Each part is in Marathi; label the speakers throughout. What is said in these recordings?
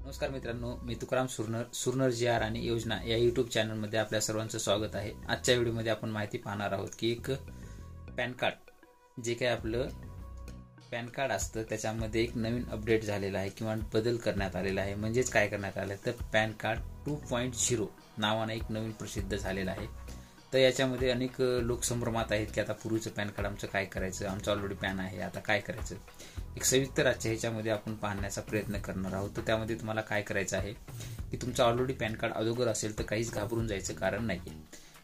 Speaker 1: नमस्कार मित्रांनो, मी तुकाराम सुरनर जी आर आणि योजना या यूट्यूब चॅनलमध्ये आपल्या सर्वांचं स्वागत आहे। आजच्या व्हिडिओमध्ये आपण माहिती पाहणार आहोत की एक पॅन कार्ड जे काही आपलं पॅन कार्ड असतं त्याच्यामध्ये एक नवीन अपडेट झालेला आहे किंवा बदल करण्यात आलेला आहे। म्हणजेच काय करण्यात आलं तर पॅन कार्ड 2.0 नावाने एक नवीन प्रसिद्ध झालेला आहे। तर याच्यामध्ये अनेक लोक संभ्रमात आहेत की आता पूर्वीचं पॅन कार्ड आमचं काय करायचं, आमचं ऑलरेडी पॅन आहे आता काय करायचं। एक सविस्तर आजच्या ह्याच्यामध्ये आपण पाहण्याचा प्रयत्न करणार आहोत। तर त्यामध्ये तुम्हाला काय करायचं आहे की तुमचं ऑलरेडी पॅन कार्ड अगोदर असेल तर काहीच घाबरून जायचं कारण नाहीये,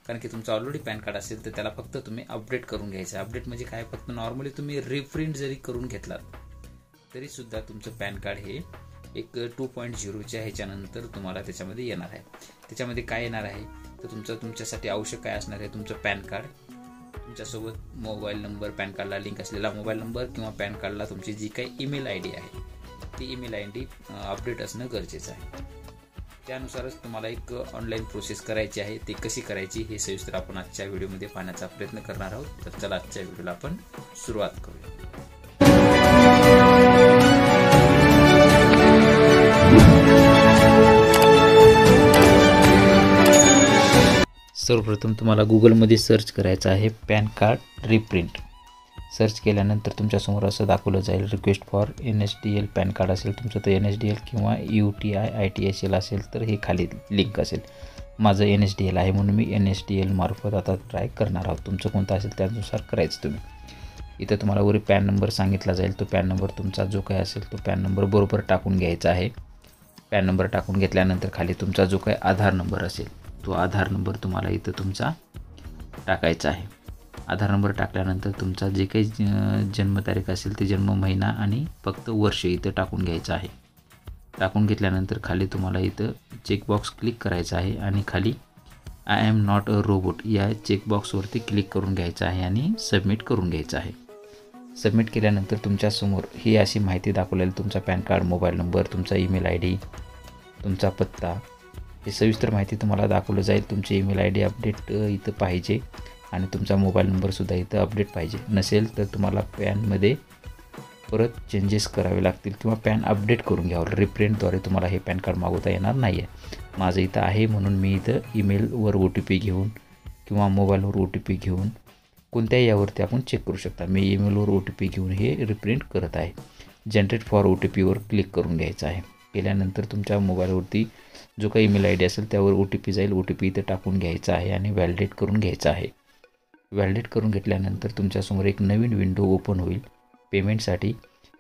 Speaker 1: कारण की तुमचं ऑलरेडी पॅन कार्ड असेल तर त्याला फक्त तुम्ही अपडेट करून घ्यायचं। अपडेट म्हणजे काय, फक्त नॉर्मली तुम्ही रिप्रिंट जरी करून घेतलात तरी सुद्धा तुमचं पॅन कार्ड हे एक 2.0च्या ह्याच्यानंतर तुम्हाला त्याच्यामध्ये येणार आहे। त्याच्यामध्ये काय येणार आहे तर तुमच्यासाठी आवश्यक काय असणार आहे, तुमचं पॅन कार्ड, तुमच्यासोबत मोबाईल नंबर, पॅन कार्डला लिंक असलेला मोबाईल नंबर किंवा पॅन कार्डला तुमची जी काही ईमेल आयडी आहे ती ईमेल आयडी अपडेट असणं गरजेचं आहे। त्यानुसारच तुम्हाला एक ऑनलाईन प्रोसेस करायची आहे। ती कशी करायची हे सविस्तर आपण आजच्या व्हिडिओमध्ये पाहण्याचा प्रयत्न करणार आहोत। तर चला आजच्या व्हिडिओला आपण सुरुवात करूया। सर्वप्रथम तुम्हाला गुगलमध्ये सर्च करायचं आहे पॅन कार्ड रिप्रिंट। सर्च केल्यानंतर तुमच्यासमोर असं दाखवलं जाईल request for NSDL pan card असेल तुमचं तर NSDL किंवा UTI ITSL असेल तर हे खाली लिंक असेल। माझं NSDL आहे म्हणून मी NSDL मार्फत आता ट्राय करणार आहोत। तुमचं कोणतं असेल त्यानुसार करायचं तुम्ही। इथं तुम्हाला वरी पॅन नंबर सांगितला जाईल, तो पॅन नंबर तुमचा जो काही असेल तो पॅन नंबर बरोबर टाकून घ्यायचा आहे। पॅन नंबर टाकून घेतल्यानंतर खाली तुमचा जो काही आधार नंबर असेल तो आधार नंबर तुम्हाला इथं तुमचा टाकायचा आहे। आधार नंबर टाकल्यानंतर तुमचा जे काही जन्मतारीख असेल ते जन्म, महिना आणि फक्त वर्ष इथं टाकून घ्यायचं आहे। टाकून घेतल्यानंतर खाली तुम्हाला इथं चेकबॉक्स क्लिक करायचा आहे आणि खाली I am not a robot या चेकबॉक्सवरती क्लिक करून घ्यायचं आहे आणि सबमिट करून घ्यायचं आहे। सबमिट केल्यानंतर तुमच्यासमोर ही अशी माहिती दाखवलेली, तुमचा पॅन कार्ड, मोबाईल नंबर, तुमचा ईमेल आयडी, तुमचा पत्ता, हे सविस्तर माहिती तुम्हाला दाखवलं जाईल। तुमची ईमेल आयडी अपडेट इथं पाहिजे आणि तुमचा मोबाईल नंबरसुद्धा इथं अपडेट पाहिजे। नसेल तर तुम्हाला पॅनमध्ये परत चेंजेस करावे लागतील किंवा पॅन अपडेट करून घ्यावं। रिप्रिंटद्वारे तुम्हाला हे पॅन कार्ड मागवता येणार नाही आहे। माझं इथं आहे म्हणून मी इथं ईमेलवर OTP घेऊन किंवा मोबाईलवर OTP घेऊन कोणत्याही यावरती आपण चेक करू शकता। मी ईमेलवर OTP घेऊन हे रिप्रिंट करत आहे। जनरेट फॉर OTPवर क्लिक करून घ्यायचं आहे। केल्यानंतर तुमच्या मोबाईलवरती जो काही ईमेल आयडी असेल त्यावर OTP जाईल। OTP इथं टाकून घ्यायचा आहे आणि व्हॅलिडेट करून घ्यायचा आहे। व्हॅलिडेट करून घेतल्यानंतर तुमच्यासमोर एक नवीन विंडो ओपन होईल पेमेंटसाठी।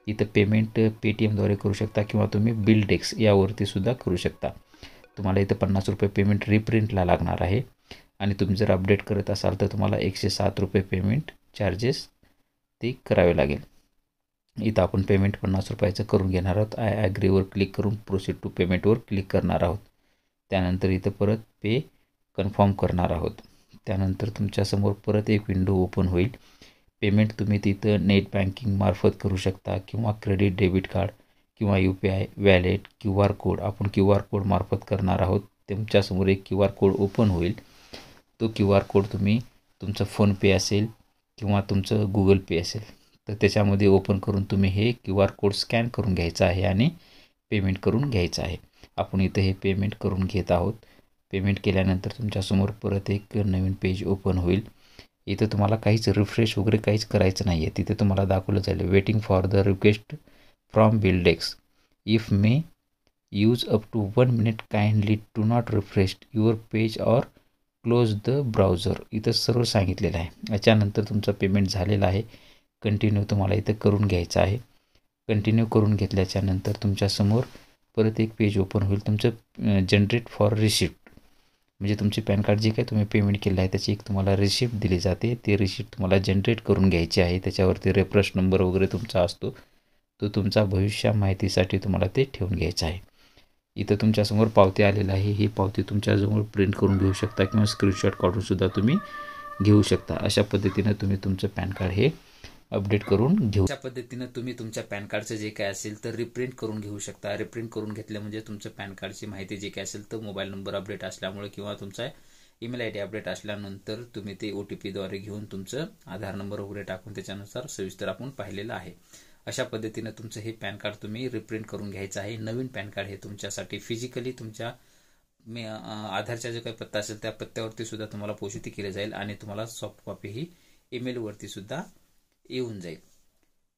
Speaker 1: इथं पेमेंट पेटीएमद्वारे करू शकता किंवा तुम्ही बिलडेक्स यावरती सुद्धा करू शकता। तुम्हाला इथं 50 रुपये पेमेंट रिप्रिंटला लागणार आहे आणि तुम्ही जर अपडेट करत असाल तर तुम्हाला 107 रुपये पेमेंट चार्जेस ते करावे लागेल। इथं आपण पेमेंट 50 रुपयाचं करून घेणार आहोत। आय ॲग्रीवर क्लिक करून प्रोसीड टू पेमेंटवर क्लिक करणार आहोत। त्यानंतर इथं परत पे कन्फर्म करणार आहोत। त्यानंतर तुमच्यासमोर परत एक विंडो ओपन होईल। पेमेंट तुम्ही तिथं नेट बँकिंग मार्फत करू शकता किंवा क्रेडिट डेबिट कार्ड किंवा UPI वॅलेट QR कोड, आपण QR कोड मार्फत करणार आहोत। तुमच्यासमोर एक QR कोड ओपन होईल। तो QR कोड तुम्ही तुमचं फोनपे असेल किंवा तुमचं गुगल पे असेल तर त्याच्यामध्ये ओपन करून तुम्ही हे QR कोड स्कॅन करून घ्यायचा आहे आणि पेमेंट करून घ्यायचं आहे। आपण इथं हे पेमेंट करून घेत आहोत। पेमेंट केल्यानंतर तुमच्यासमोर परत एक नवीन पेज ओपन होईल। इथं तुम्हाला काहीच रिफ्रेश वगैरे काहीच करायचं नाही आहे। तिथे तुम्हाला दाखवलं जाईल waiting for the request from BillDesk if may use up to 1 minute kindly do not refresh your page or close the browser. इथं सर्व सांगितलेलं आहे। याच्यानंतर तुमचं पेमेंट झालेलं आहे। कंटिन्यू तुम्हाला इथं करून घ्यायचं आहे। कंटिन्यू करून घेतल्याच्या नंतर तुमच्यासमोर परत एक पेज ओपन होईल तुमचं जनरेट फॉर रिसिप्ट, म्हणजे तुमचे पॅन कार्ड जे काही तुम्ही पेमेंट केलं आहे त्याची एक तुम्हाला रिसिप्ट दिली जाते। ते रिसिप्ट तुम्हाला जनरेट करून घ्यायची आहे। त्याच्यावरती रेफरन्स नंबर वगैरे तुमचा असतो, तो तुमचा भविष्य माहितीसाठी तुम्हाला ते ठेवून घ्यायचं आहे। इथं तुमच्यासमोर पावती आलेलं आहे। ही पावती तुमच्याजवळ प्रिंट करून घेऊ शकता किंवा स्क्रीनशॉट काढूनसुद्धा तुम्ही घेऊ शकता। अशा पद्धतीनं तुम्ही तुमचं पॅन कार्ड हे अपडेट करून घेऊ। अशा पद्धतीनं तुम्ही तुमच्या पॅन कार्डचं जे काय असेल तर रिप्रिंट करून घेऊ शकता। रिप्रिंट करून घेतलं म्हणजे तुमचं पॅन कार्डची माहिती जे काय असेल तर मोबाईल नंबर अपडेट असल्यामुळे किंवा तुमचा ईमेल आयडी अपडेट असल्यानंतर तुम्ही ते OTPद्वारे घेऊन तुमचं आधार नंबर वगैरे टाकून त्याच्यानुसार सविस्तर आपण पाहिलेलं आहे। अशा पद्धतीने तुमचं हे पॅन कार्ड तुम्ही रिप्रिंट करून घ्यायचं आहे. नवीन पॅन कार्ड हे तुमच्यासाठी फिजिकली तुमच्या आधारचा जो काही पत्ता असेल त्या पत्त्यावरती सुद्धा तुम्हाला पोचती केलं जाईल आणि तुम्हाला सॉफ्ट कॉपी ही ईमेल वरती सुद्धा येऊन जाईल.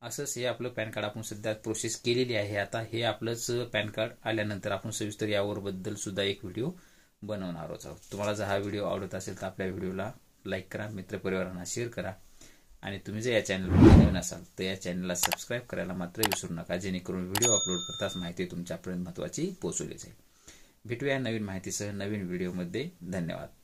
Speaker 1: असंच हे आपलं पॅन कार्ड आपण सध्या प्रोसेस केलेली आहे. आता हे आपलंच पॅन कार्ड आल्यानंतर आपण सविस्तर यावर बद्दल सुद्धा एक व्हिडिओ बनवणार आहोत. तुम्हाला जर हा व्हिडिओ आवडत असेल तर आपल्या व्हिडिओला लाईक करा, मित्रपरिवारांना शेअर करा आणि तुम्ही जर या चॅनलवर नवीन असाल तर या चॅनलला सबस्क्राईब करायला मात्र विसरू नका, जेणेकरून व्हिडिओ अपलोड करताच माहिती तुमच्यापर्यंत महत्त्वाची पोहोचवली जाईल. भेटूया नवीन माहितीसह नवीन व्हिडिओमध्ये. धन्यवाद.